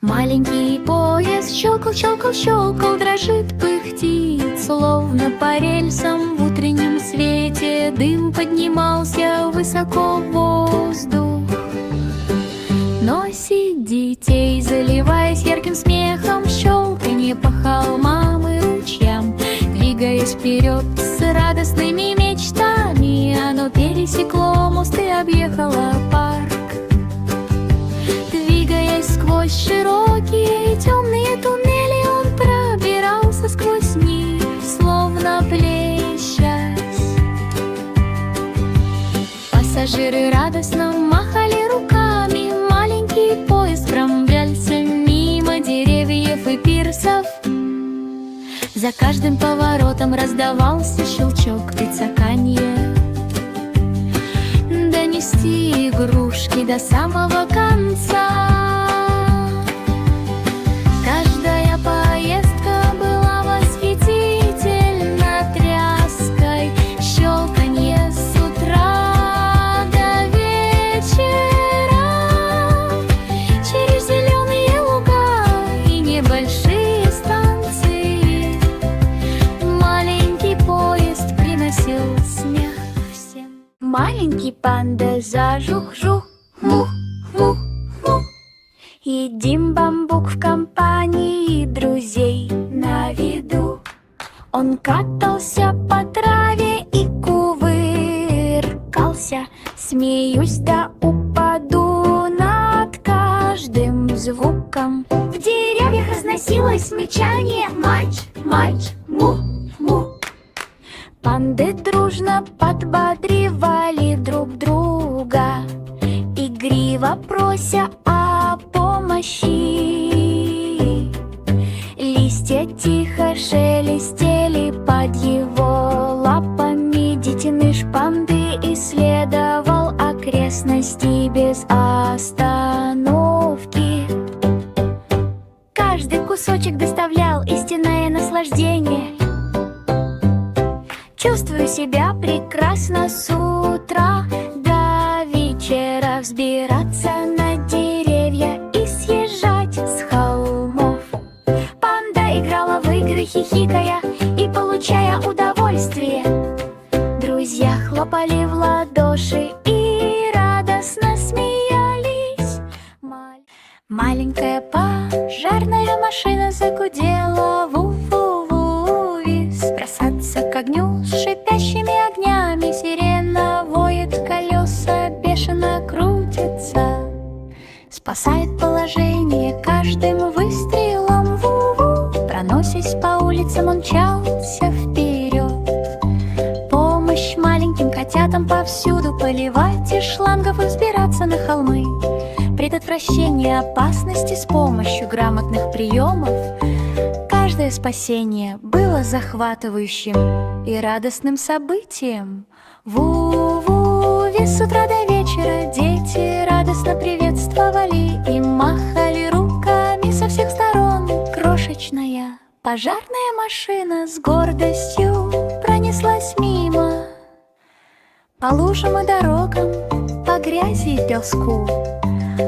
Маленький поезд щелкал, щелкал, щелкал, дрожит, пыхтит, словно по рельсам в утреннем свете. Дым поднимался высоко в воздух. Носит детей, заливаясь ярким смехом, щелканье по холмам и ручьям. Двигаясь вперед с радостными мечтами, оно пересекло мост и объехало парк. Двигаясь сквозь широкие темные туннели, он пробирался сквозь них, словно плещась. Пассажиры радостно махали руками, маленький поезд промчался мимо деревьев и пирсов. За каждым поворотом раздавался щелчок и цоканье. Донести игрушки до самого конца. Каждая поездка была восхитительна тряской, щелканье с утра до вечера. Через зеленые луга и небольшие станции маленький поезд приносил смех всем. Маленький панда зажух-жух, мух-мух-мух. Едим бамбук в компании друзей на виду. Он катался по траве и кувыркался. Смеюсь да упаду над каждым звуком. В деревьях разносилось мычание: мач, мач, мух, мух. Панды дружно подбодривали друг друга, игриво прося о помощи. Листья тихо шелестели под его лапами. Детеныш панды исследовал окрестности без остановки. Каждый кусочек доставлял истинное наслаждение. Чувствую себя прекрасно с утра до вечера. Взбираться на деревья и съезжать с холмов. Панда играла в игры, хихикая и получая удовольствие. Друзья хлопали в ладоши и радостно смеялись. Маленькая пожарная машина загудела ву-ву-ву-вис. Бросаться к огню с шипящими огнями. Сирена воет, колеса бешено крутятся. Спасает положение каждым выстрелом ву-ву. Проносясь по улицам, он мчался вперед. Помощь маленьким котятам повсюду. Поливать из шлангов и взбираться на холмы. Предотвращение опасности с помощью грамотных приемов. Каждое спасение было захватывающим и радостным событием. Ву-ву, весь с утра до вечера дети радостно приветствовали и махали руками со всех сторон. Крошечная пожарная машина с гордостью пронеслась мимо. По лужам и дорогам, по грязи и песку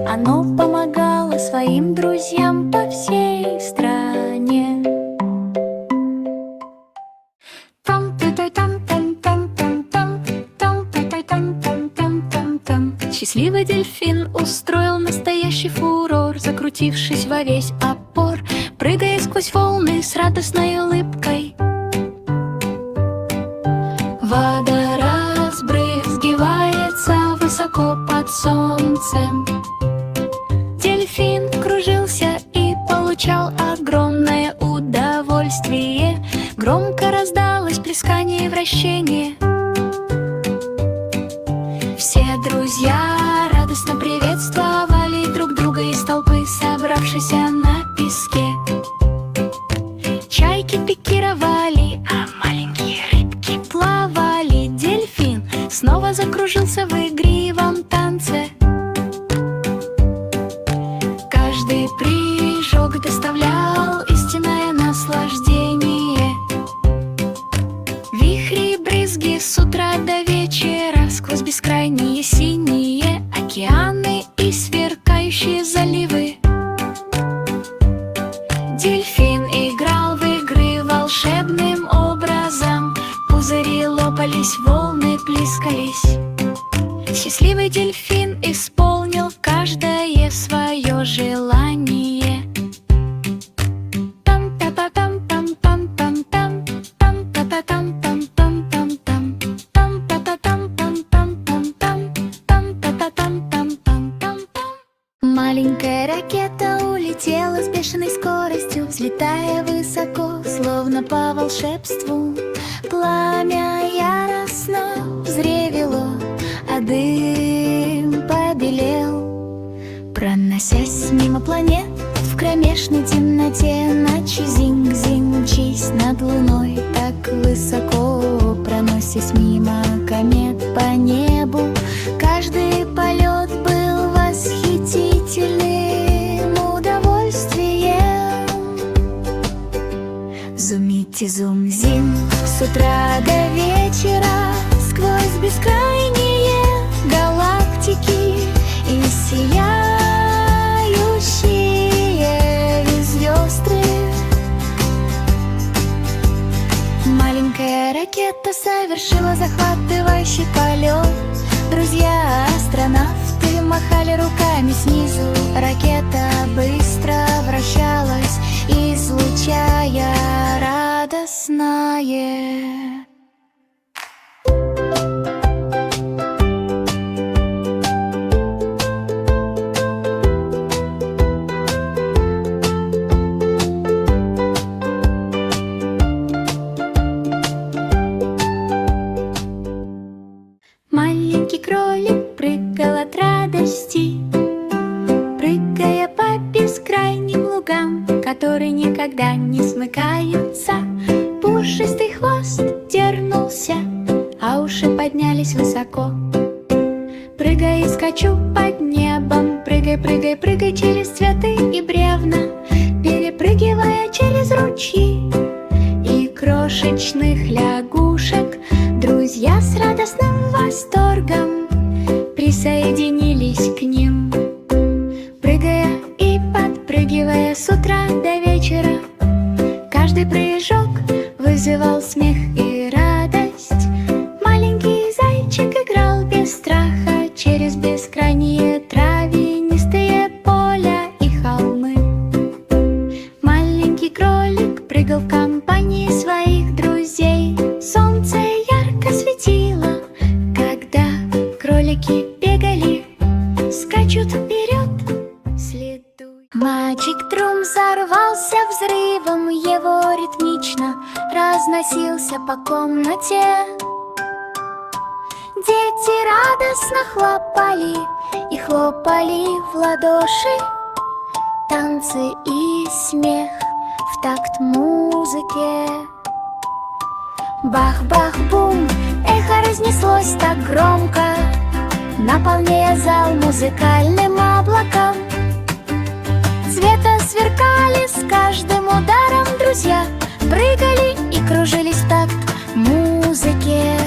оно помогало своим друзьям по всей стране. Счастливый дельфин устроил настоящий фурор, закрутившись во весь опор, прыгая сквозь волны с радостной улыбкой. Вода разбрызгивается высоко под солнцем. Дельфин кружился и получал огромное удовольствие. Громко раздалось плескание и вращение. Все друзья радостно приветствовали друг друга из толпы, собравшейся на песке. Чайки пикировали, а маленькие рыбки плавали. Дельфин снова закружился в игривом танце. Каждый прыжок доставлял истинное наслаждение. Вихри и брызги с утра до вечера, сквозь бескрайние синие океаны и сверкающие заливы. закаркались. Счастливый дельфин исполнил каждое свое желание. Маленькая ракета улетела с бешеной скоростью, взлетая высоко, словно по волшебству. Пламя яростно взревело, а дым побелел, проносясь мимо планет в кромешной темноте ночи. Зинг-зинг, мчись над луной так высоко, проносясь мимо комет по небу. Каждый полет был восхитительным удовольствием. Зумите, зум-зим, с утра до вечера, сквозь бескрайние галактики и сияющие звезды. Маленькая ракета совершила захватывающий полет. Друзья-астронавты махали руками снизу. Ракета быстро вращалась, излучая радостное. Маленький кролик прыгал от радости, прыгая по бескрайним лугам, которые никогда не смыкаются. Пушистый хвост дернулся, а уши поднялись высоко. Прыгай и скачу под небом, прыгай, прыгай, прыгай через цветы и бревна, перепрыгивая через ручьи и крошечных лягушек. Друзья с радостным восторгом присоединились к ним, прыгая и подпрыгивая с утра до вечера. Каждый прыжок вызывал смех и радость. Маленький зайчик играл без страха через бескрайние травянистые поля и холмы. Маленький кролик прыгал в компании своих друзей. Солнце ярко светило, когда кролики бегали, скачут вперед, следуй. Маджик-трум взорвался взрывом, его ритмично разносился по комнате. Дети радостно хлопали и хлопали в ладоши. Танцы и смех в такт музыке. Бах-бах-бум, эхо разнеслось так громко, наполняя зал музыкальным облаком. Цвета сверкали с каждым ударом друзья, прыгали и кружились в такт музыке.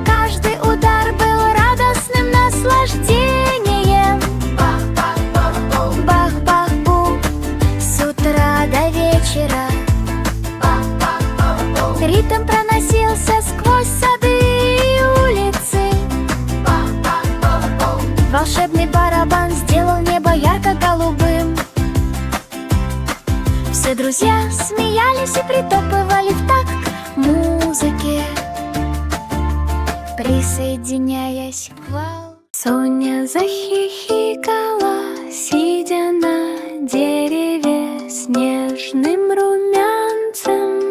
Каждый удар был радостным наслаждением. Бах-бах-бах-бум, бах-бах-бум, с утра до вечера. Ритм проносился сквозь сады и улицы. Волшебный барабан сделал небо ярко-голубым. Все друзья смеялись и притопывали в такт музыке, присоединяясь к вал. Соня захихикала, сидя на дереве с нежным румянцем.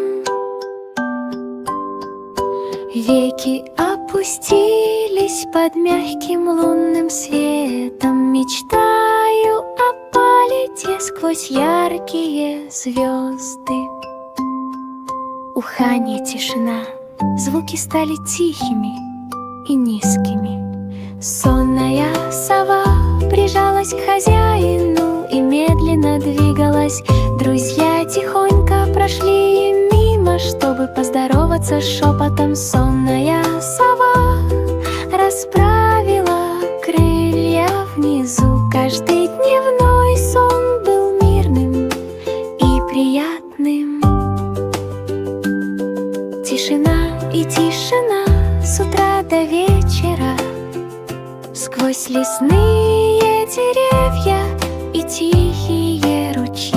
Веки опустились под мягким лунным светом. Мечтаю о полете сквозь яркие звезды. Уханье, тишина, звуки стали тихими и низкими. Сонная сова прижалась к хозяину и медленно двигалась. Друзья тихонько прошли мимо, чтобы поздороваться шепотом. Сонная сова расправила крылья внизу. Каждый дневной сон был мирным и приятным. Тишина и тишина, с утра лесные деревья и тихие ручьи.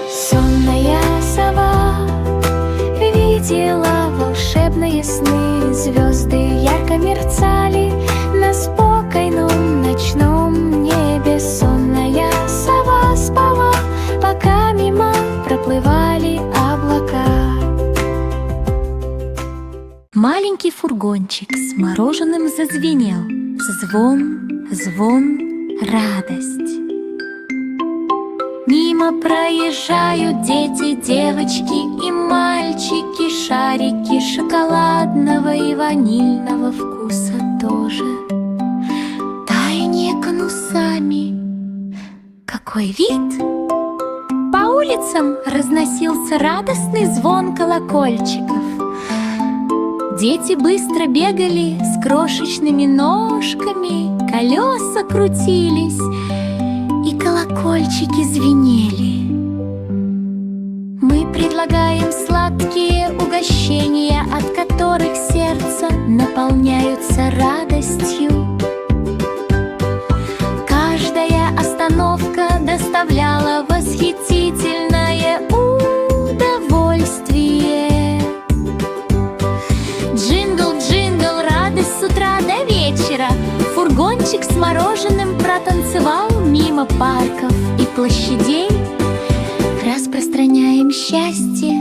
Сонная сова видела волшебные сны, звезды ярко мерцали на спокойном ночном небе. Сонная сова спала, пока мимо проплывали облака. Маленький фургончик с мороженым зазвенел. Звон, звон, радость. Мимо проезжают дети, девочки и мальчики. Шарики шоколадного и ванильного вкуса тоже. Таяние конусами. Какой вид! По улицам разносился радостный звон колокольчиков. Дети быстро бегали с крошечными ножками, колеса крутились, и колокольчики звенели. Мы предлагаем сладкие угощения, от которых сердце наполняются радостью. Каждая остановка доставляла восхитительное удовольствие. Джингл, джингл, радость с утра до вечера. Фургончик с мороженым протанцевал мимо парков и площадей. Распространяем счастье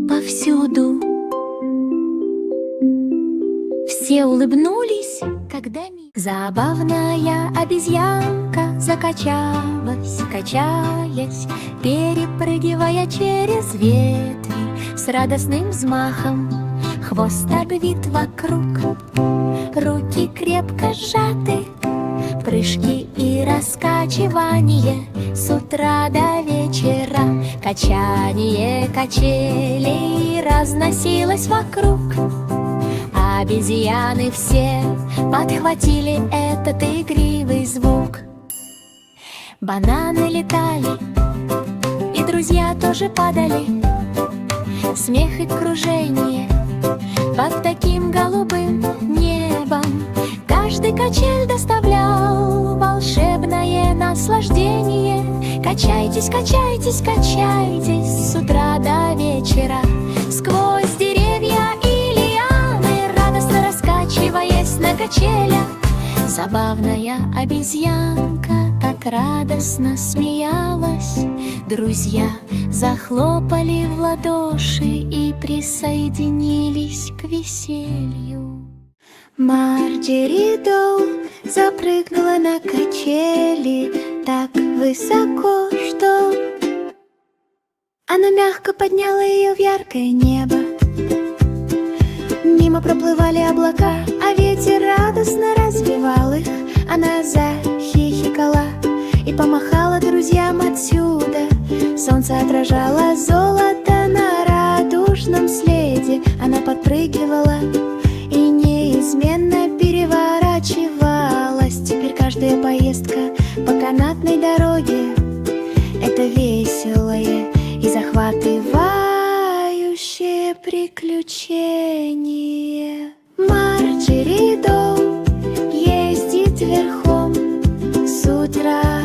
повсюду. Все улыбнулись, когда забавная обезьянка закачалась, качаясь, перепрыгивая через ветви с радостным взмахом. Хвост обвит вокруг, руки крепко сжаты, прыжки и раскачивание с утра до вечера. Качание качелей разносилось вокруг. Обезьяны все подхватили этот игривый звук. Бананы летали, и друзья тоже падали. Смех и кружение под таким голубым небом. Каждый качель доставлял волшебное наслаждение. Качайтесь, качайтесь, качайтесь с утра до вечера. Сквозь деревья и лианы, радостно раскачиваясь на качелях. Забавная обезьянка так радостно смеялась. Друзья захлопали в ладоши и присоединились к веселью. Марджери Доу запрыгнула на качели так высоко, что она мягко подняла ее в яркое небо. Мимо проплывали облака, а ветер радостно развивал их. Она захихикала и помахала друзьям отсюда. Солнце отражало золото на радужном следе. Она подпрыгивала и неизменно переворачивалась. Теперь каждая поездка по канатной дороге — это веселое и захватывающее приключение. Марджери Доу ездит верхом с утра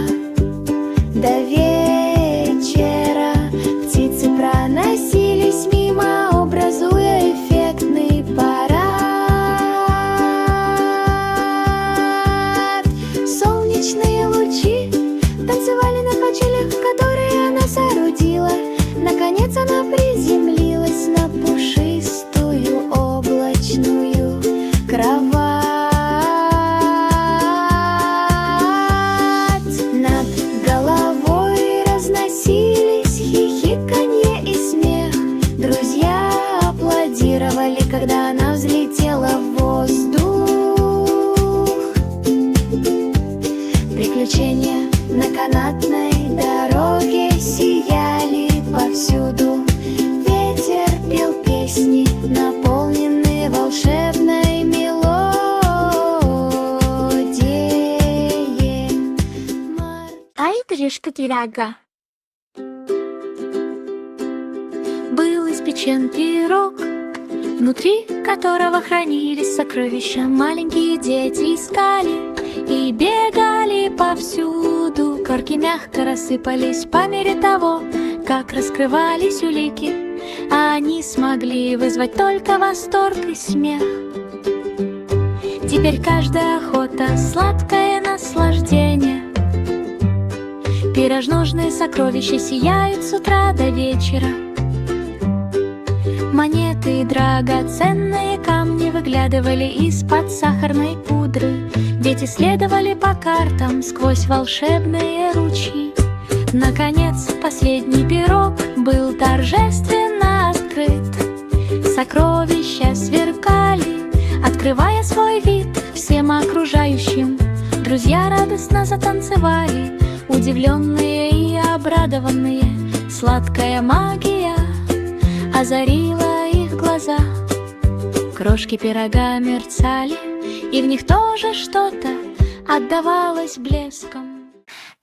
до вечера. Птицы проносились мимо, образуя эффектный парад. Солнечные лучи танцевали на качелях, которые она соорудила. Наконец она приземлилась на пушистую облачную кровать. Над головой разносились хихиканье и смех. Друзья аплодировали, когда она взлетела в воздух. Приключения на канатной дороге сияли повсюду. Ветер пел песни, наполненные волшебной мелодией. Ай, трішки тіряга. Был испечен пирог внутри которого хранились сокровища. Маленькие дети искали и бегали повсюду. Корки мягко рассыпались по мере того, как раскрывались улики. А они смогли вызвать только восторг и смех. Теперь каждая охота — сладкое наслаждение. Пирожножные сокровища сияют с утра до вечера. Монеты и драгоценные камни выглядывали из-под сахарной пудры. Дети следовали по картам сквозь волшебные ручьи. Наконец, последний пирог был торжественно открыт. Сокровища сверкали, открывая свой вид всем окружающим. Друзья радостно затанцевали, удивленные и обрадованные. Сладкая магия озарила их глаза. Крошки пирога мерцали, и в них тоже что-то отдавалось блеском.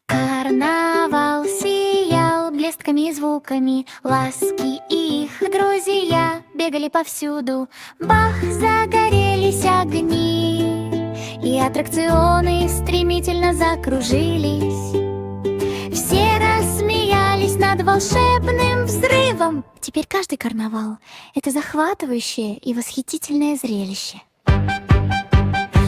Карнавал сиял блестками и звуками ласки, и их друзья бегали повсюду. Бах, загорелись огни, и аттракционы стремительно закружились. Все рассмеялись над волшебным взрывом. Теперь каждый карнавал — это захватывающее и восхитительное зрелище.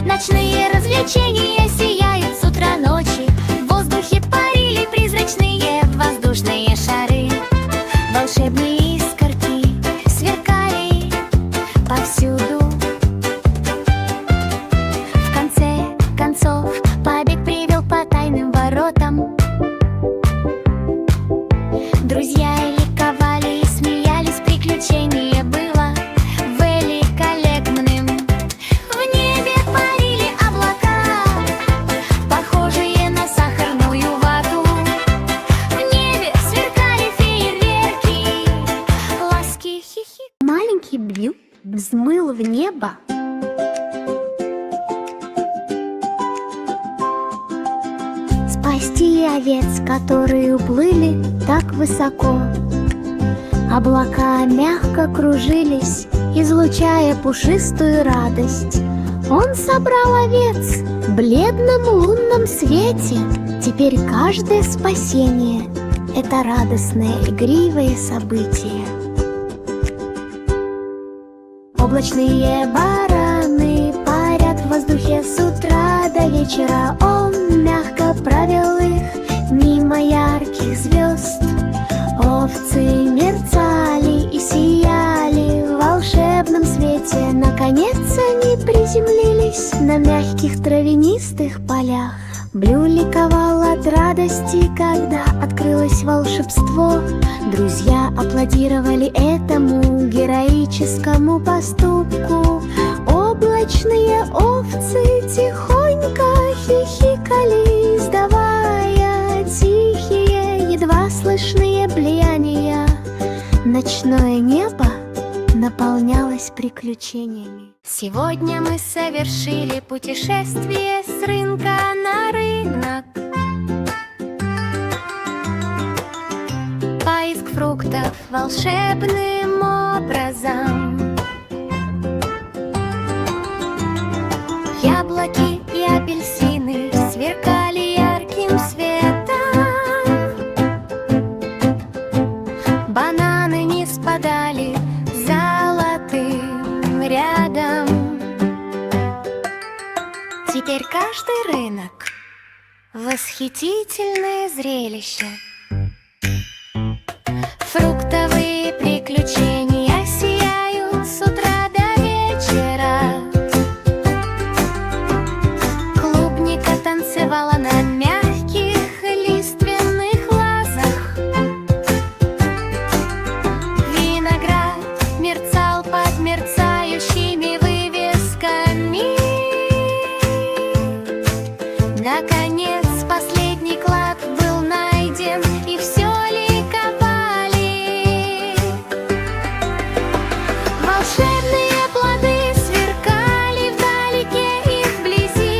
Ночные развлечения сияют с утра ночи. В воздухе парили призрачные воздушные шары. Волшебные искорки сверкали повсюду. В конце концов побег привел по тайным воротам. Друзья ликовали и смеялись, приключение было великолепным. В небе парили облака, похожие на сахарную вату. В небе сверкали фейерверки, ласки, хихи. Маленький Билл взмыл в небо. Спасти овец, которые уплыли так высоко. Облака мягко кружились, излучая пушистую радость. Он собрал овец в бледном лунном свете. Теперь каждое спасение — это радостное, игривое событие. Облачные бараны парят в воздухе с утра до вечера. Он мягко провел их мимо ярких звезд. Овцы мерцали и сияли в волшебном свете. Наконец они приземлились на мягких травянистых полях. Блю ликовал от радости, когда открылось волшебство. Друзья аплодировали этому героическому поступку. Облачные овцы тихонько хихикали, издавая тихие, едва слышные блеяния. Ночное небо наполнялось приключениями. Сегодня мы совершили путешествие с рынка на рынок. Поиск фруктов волшебным образом. Яблоки и апельсины сверкали ярким светом. Бананы не спадали золотым рядом. Теперь каждый рынок — восхитительное зрелище. Фруктовые приключения сияют с утра до вечера. Клубника танцевала на мягких лиственных лозах. Виноград мерцал под мерцающими вывесками. Наконец последний клад был найден, и все ликовали. Волшебные плоды сверкали вдалеке и вблизи.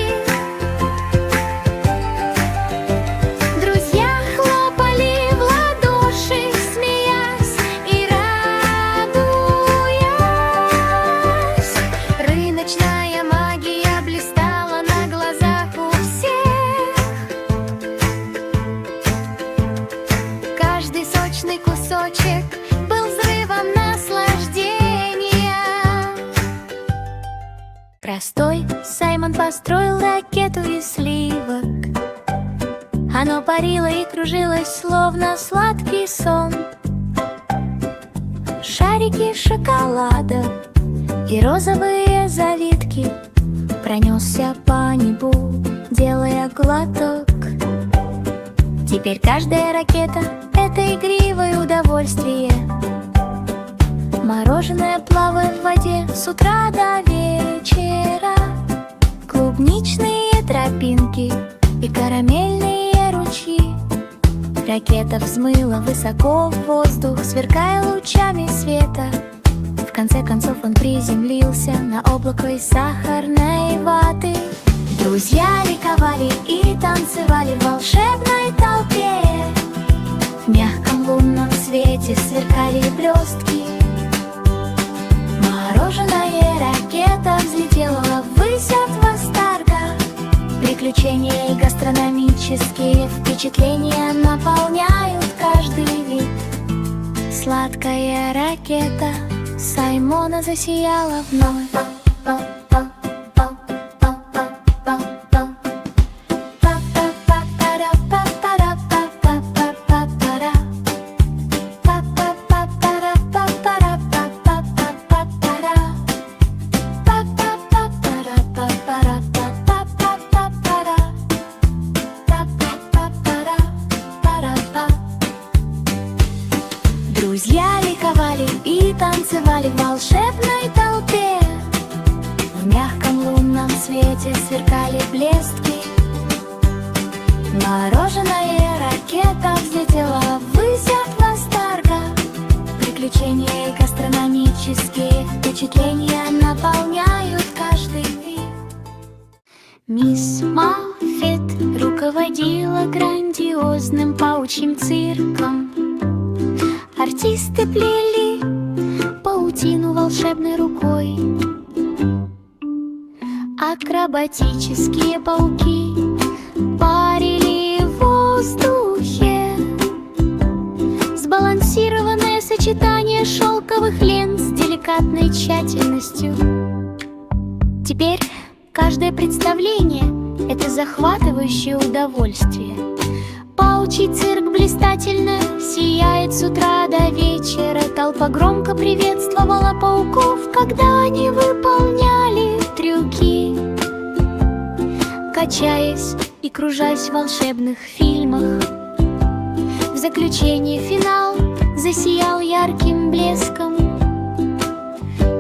Друзья хлопали в ладоши, смеясь и радуясь. Оно парило и кружилось, словно сладкий сон. Шарики шоколада и розовые завитки пронесся по небу, делая глоток. Теперь каждая ракета — это игривое удовольствие. Мороженое плавает в воде с утра до вечера. Клубничные тропинки и карамельные ручьи. Ракета взмыла высоко в воздух, сверкая лучами света. В конце концов он приземлился на облако из сахарной ваты. Друзья ликовали и танцевали в волшебной толпе. В мягком лунном свете сверкали блестки. Мороженая ракета взлетела ввысь от восторга. Приключения и гастрономические впечатления наполняют каждый вид. Сладкая ракета Саймона засияла вновь. Друзья ликовали и танцевали в волшебной толпе. В мягком лунном свете сверкали блестки. Мороженая ракета взлетела ввысь от восторга. Приключения и гастрономические впечатления наполняют каждый вид. Мисс Маффет руководила грандиозным паучьим цирком. Артисты плели паутину волшебной рукой. Акробатические пауки парили в воздухе. Сбалансированное сочетание шелковых лент с деликатной тщательностью. Теперь каждое представление — это захватывающее удовольствие. Паучий цирк блистательно сияет с утра до вечера. Толпа громко приветствовала пауков, когда они выполняли трюки. Качаясь и кружась в волшебных фильмах, в заключение финал засиял ярким блеском.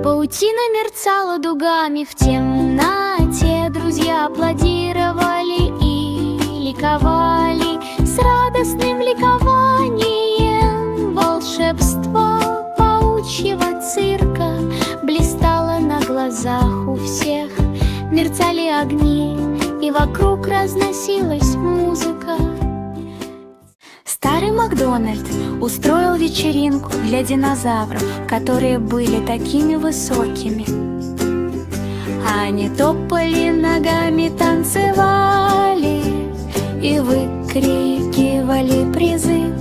Паутина мерцала дугами в темноте. Друзья аплодировали и ликовали. С радостным ликованием волшебство паучьего цирка блистало на глазах у всех. Мерцали огни, и вокруг разносилась музыка. Старый Макдональд устроил вечеринку для динозавров, которые были такими высокими. Они топали ногами, танцевали и выкрикивали призыв.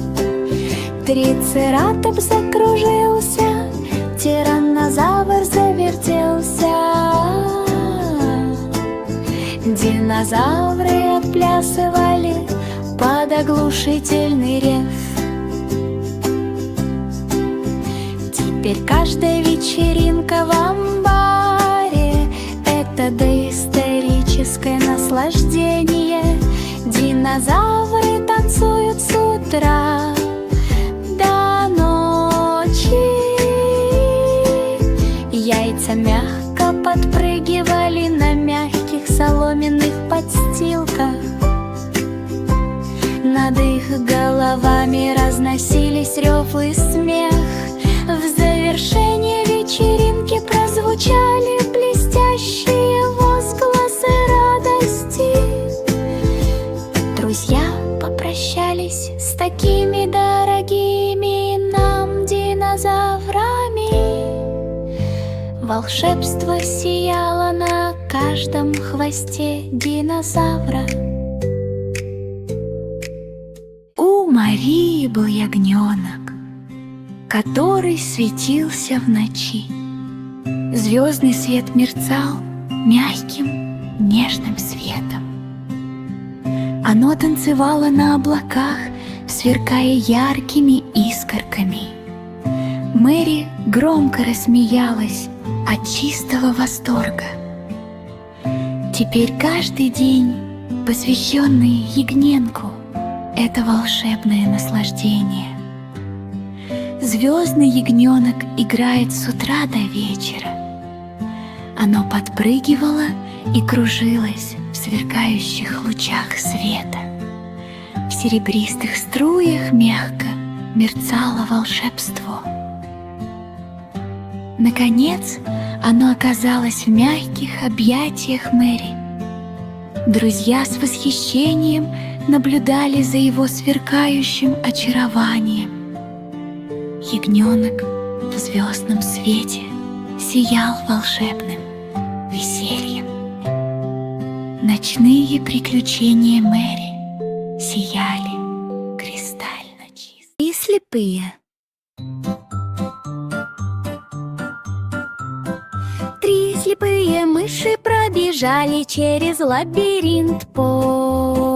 Трицератопс закружился, тираннозавр завертелся. Динозавры отплясывали под оглушительный рев. Теперь каждая вечеринка в амбаре — это доисторическое наслаждение. Динозавры танцуют с утра до ночи. Яйца мягко подпрыгивали на мягких соломенных подстилках. Над их головами разносились рев и смех. В завершение вечеринки прозвучали блестящие возгласы радости. Друзья попрощались с такими дорогими нам динозаврами. Волшебство сияло на каждом хвосте динозавра. У Марии был ягненок, который светился в ночи. Звездный свет мерцал мягким, нежным светом. Оно танцевало на облаках, сверкая яркими искорками. Мэри громко рассмеялась от чистого восторга. Теперь каждый день, посвященный ягненку, это волшебное наслаждение. Звездный ягненок играет с утра до вечера. Оно подпрыгивало и кружилось в сверкающих лучах света. В серебристых струях мягко мерцало волшебство. Наконец, оно оказалось в мягких объятиях Мэри. Друзья с восхищением наблюдали за его сверкающим очарованием. Ягненок в звездном свете сиял волшебным весельем. Ночные приключения Мэри сияли кристально чисто. И слепые. Три слепые мыши пробежали через лабиринт, полный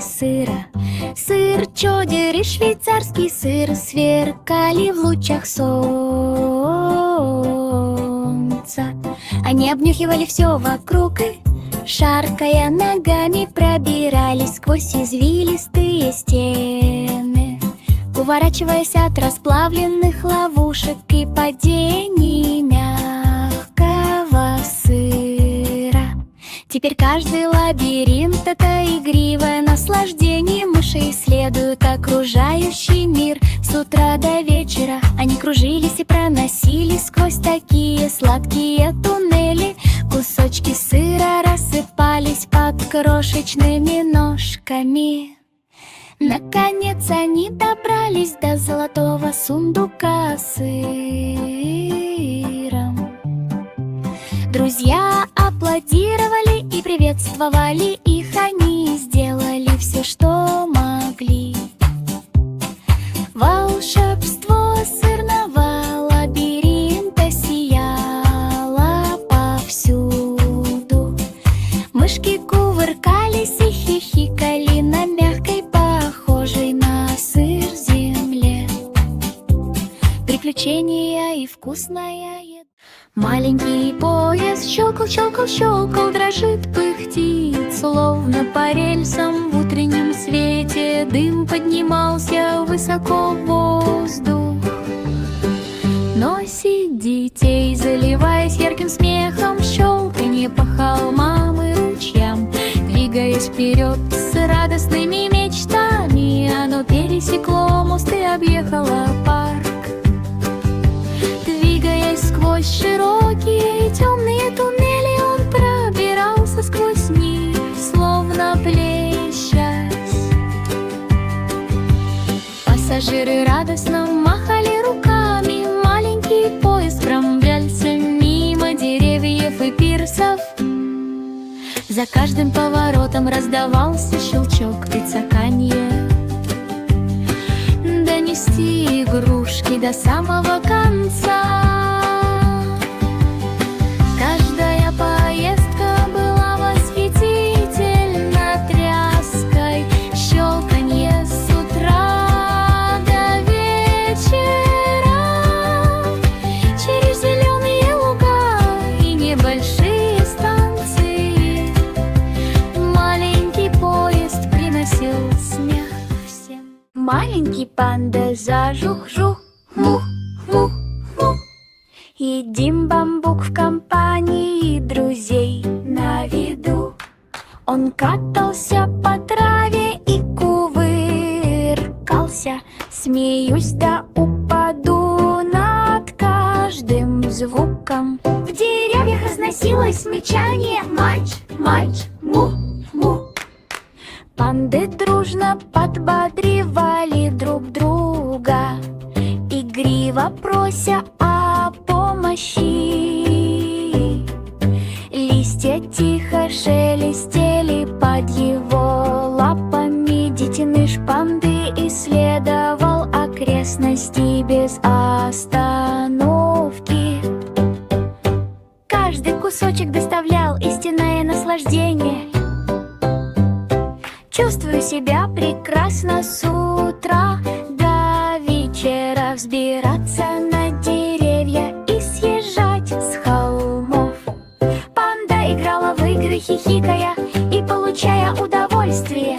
сыра. Сыр, чодер и швейцарский сыр сверкали в лучах солнца. Они обнюхивали все вокруг и, шаркая ногами, пробирались сквозь извилистые стены, уворачиваясь от расплавленных ловушек и падений мягкого сыра. Теперь каждый лабиринт — это игривое наслаждение. Мыши исследуют окружающий мир с утра до вечера. Они кружились и проносились сквозь такие сладкие туннели. Кусочки сыра рассыпались под крошечными ножками. Наконец они добрались до золотого сундука с сыром. Друзья аплодировали и приветствовали их. Они сделали все, что могли. Волшебство сырного лабиринта сияло повсюду. Мышки кувыркались и хихикали на мягкой, похожей на сыр земле. Приключения и вкусная еда. Маленький поезд щелкал, щелкал, щелкал, дрожит, пыхтит, словно по рельсам в утреннем свете. Дым поднимался высоко в воздух. Носит детей, заливаясь ярким смехом, щелканье по холмам и ручьям. Двигаясь вперед с радостными мечтами, оно пересекло мост и объехало парк. Двигаясь сквозь широкие темные туннели, он пробирался сквозь них, словно плещась. Пассажиры радостно махали руками. Маленький поезд промчался мимо деревьев и пирсов. За каждым поворотом раздавался щелчок и цоканье. Донести игрушки до самого конца. Каждая поездка была восхитительна тряской. Щелканье с утра до вечера. Через зеленые луга и небольшие станции. Маленький поезд приносил смех всем. Маленький панда зажух-жух, мух-мух-мух. Едим бамбук в компании друзей на виду. Он катался по траве и кувыркался. Смеюсь да упаду над каждым звуком. В деревьях разносилось мычание. Мач, мач, мух, мух. Панды дружно подбодривали друг друга, игриво прося о помощи. Листья тихо шелестели под его лапами. Детеныш панды исследовал окрестности без остановки. Каждый кусочек доставлял истинное наслаждение. Чувствую себя прекрасно с утра до вечера, взбираться на деревья и съезжать с холмов. Панда играла в игры, хихикая и получая удовольствие.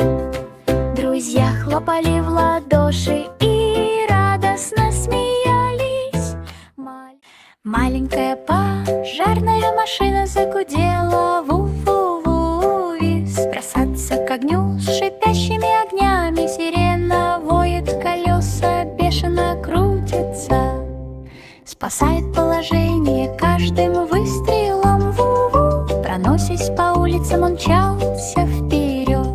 Друзья хлопали в ладоши и радостно смеялись. Маленькая пожарная машина загудела ву-ву-ву виз. Бросаться к огню с шипящими огнями, сирена воет, колеса бешено крутятся. Спасает положение каждым выстрелом ву-ву. Проносясь по улицам, он мчался вперед.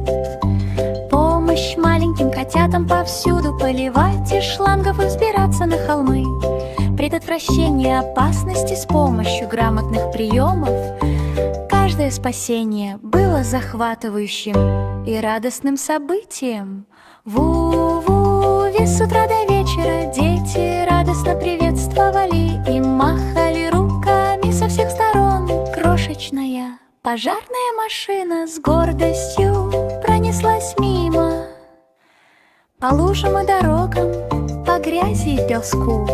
Помощь маленьким котятам повсюду, поливать из шлангов и взбираться на холмы. Предотвращение опасности с помощью грамотных приемов. Каждое спасение было захватывающим и радостным событием. Ву-ву, весь с утра до вечера дети радостно приветствовали и махали руками со всех сторон. Крошечная пожарная машина с гордостью пронеслась мимо. По лужам и дорогам, по грязи и песку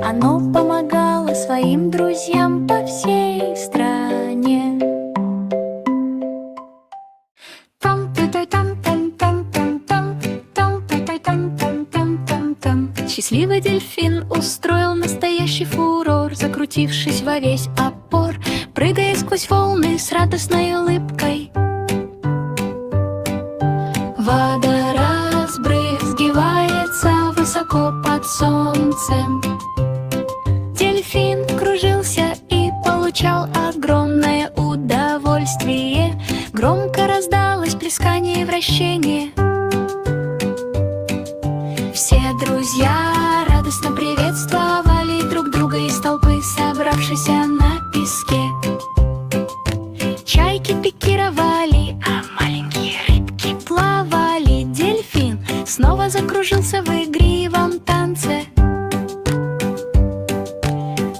оно помогало своим друзьям по всей стране. Счастливый дельфин устроил настоящий фурор, закрутившись во весь опор, прыгая сквозь волны с радостной улыбкой. Вода разбрызгивается высоко под солнцем. Дельфин кружился и получал огромное удовольствие. Громко раздалось плескание и вращение. Все друзья радостно приветствовали друг друга из толпы, собравшейся на песке. Чайки пикировали, а маленькие рыбки плавали. Дельфин снова закружился в игривом танце.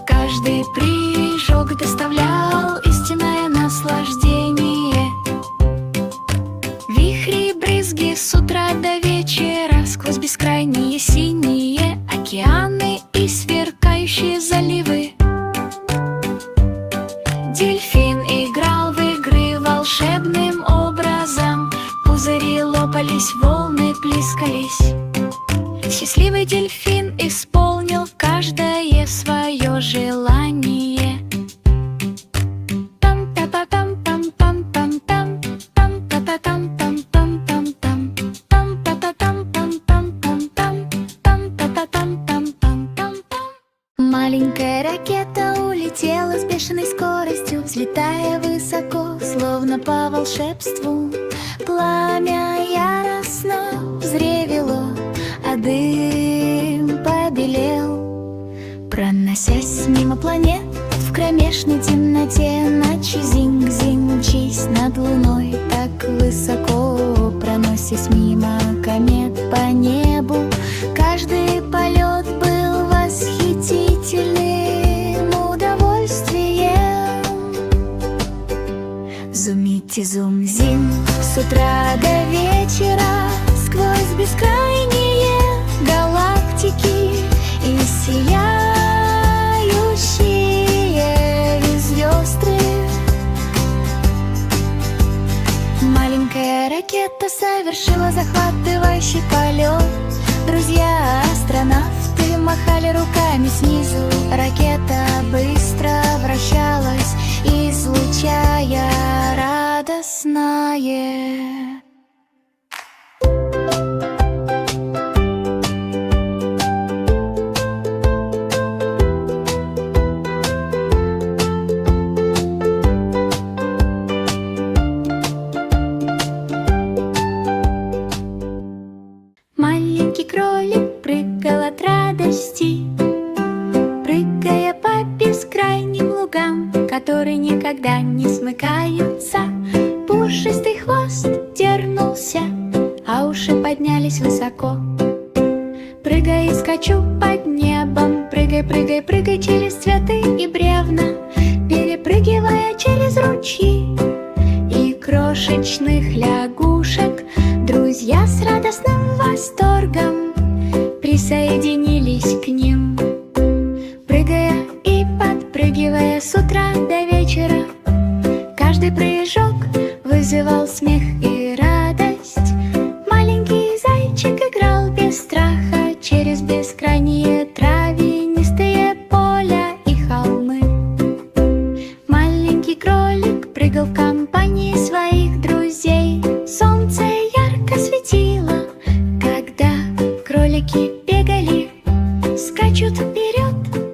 Каждый прыжок доставлял истинное наслаждение. Вихри и брызги с утра до вечера, сквозь бескрайние синие океаны и сверкающие заливы. Дельфин играл в игры волшебным образом. Пузыри лопались, волны плескались. Счастливый дельфин исполнил каждое свое желание. Маленькая ракета улетела с бешеной скоростью, взлетая высоко, словно по волшебству. Пламя яростно взревело, а дым побелел. Проносясь мимо планет в кромешной темноте, ночи зинг-зинг мчись над луной. Так высоко проносясь мимо комет по небу, каждый полет был восхитительным удовольствием. Зумите-зум-зим с утра до вечера, сквозь бескрайние галактики и сияющие звезды. Маленькая ракета совершила захватывающий полет. Друзья-астронавты махали руками снизу. Ракета быстро вращалась, излучая радостное. Маленький кролик прыгал от радости, прыгая по бескрайним лугам, которые никогда не смыкаются. Пушистый хвост дернулся, а уши поднялись высоко. Прыгай и скачу под небом, прыгай, прыгай, прыгай через цветы и бревна, перепрыгивая через ручьи и крошечных лягушек. друзья с радостным восторгом присоединились к ним. Прыгая и подпрыгивая с утра до вечера, каждый прыжок вызывал смех и радость. Маленький зайчик играл без страха через бескрайние травянистые поля и холмы. Маленький кролик прыгал в компании своих друзей. Солнце ярко светило, когда кролики бегали, скачут вперед